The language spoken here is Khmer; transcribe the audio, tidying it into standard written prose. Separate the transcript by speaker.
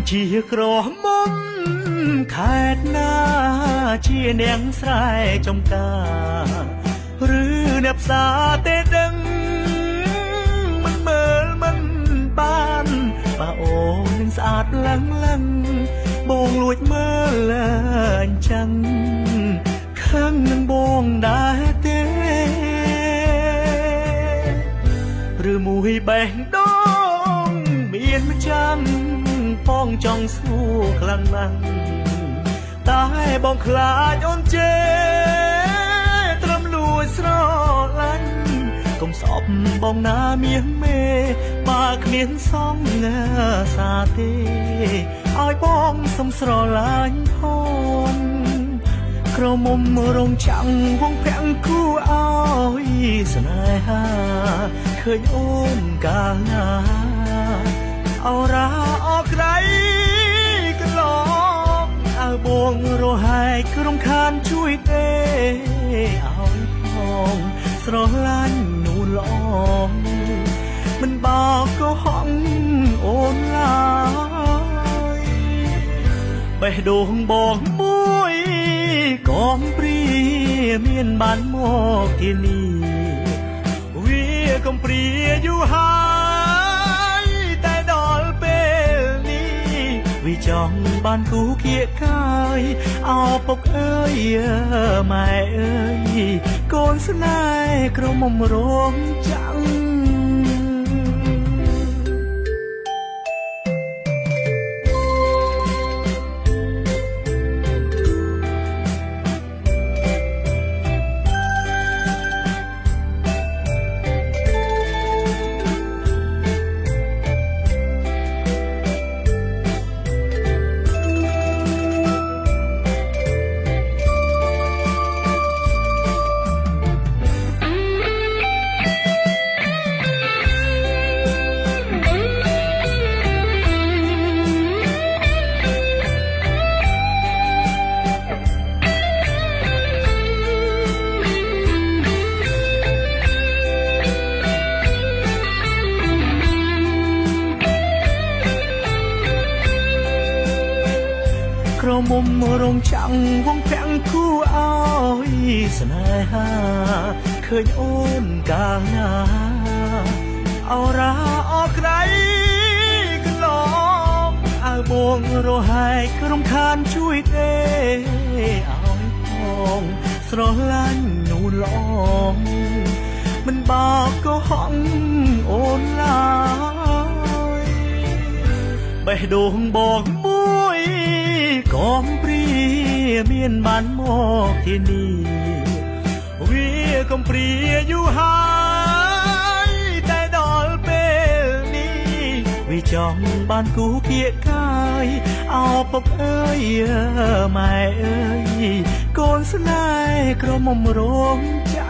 Speaker 1: ជាក្រមុំខេត្តណាជានាងស្រែចំការឬអ្នកផ្សារទេដឹងមិនមើលមិនបានបើអូននឹងស្អាតឡើងបងលួចមើលអញ្ចឹងខឹងនឹងបងដែរទេឬមួយបេះដូងមានម្ចាំបងចង់សួរខ្លាំងណាស់តែបងខ្លាចអូនជេរត្រឹមលួចស្រឡាញ់កុំស្អប់បងណាមាសមេបើគ្មានសងសាទេឲ្យបងសុំស្រឡាញ់ផងក្រមុំរងចាំងវងពាំងគូឲ្យស្នេហាឃើញអូនកាលណាអរាអរក្រៃកន្លងអើបងរហែកក្រុមខានជួយទេឲ្យផងស្រឡាញ់នូនល្អមិនបោកក៏ហងអូនឡើយបេះដូងបងមួយកងព្រាមានបានមកទីនេះវាកំព្រាយូរហើយតែដល់ពេលនេះវាចង់បានគូគៀកកាយអោពុកអើយម៉ែអើយកូនស្នេហ៍ក្រមុំរងចាំងក្រមុំរងចាំងវងពាំងគូឲ្យស្នេហាឃើញអូនកាលណាអរាអរក្រៃកន្លងអើបងរហែកក្រុមខានជួយទេឲ្យផងស្រឡាញ់នូនល្អមិនបោកក៏ហងអូនឡើយបេះដូងបងមួយកងព្រាមានបានមកទីនេះវាកំព្រាយូរហើយតែដល់ពេលនេះវាចង់បានគូគៀកកាយអោពុកអើយម៉ែអើយកូនស្នេហ៍ក្រមុំរងចាំ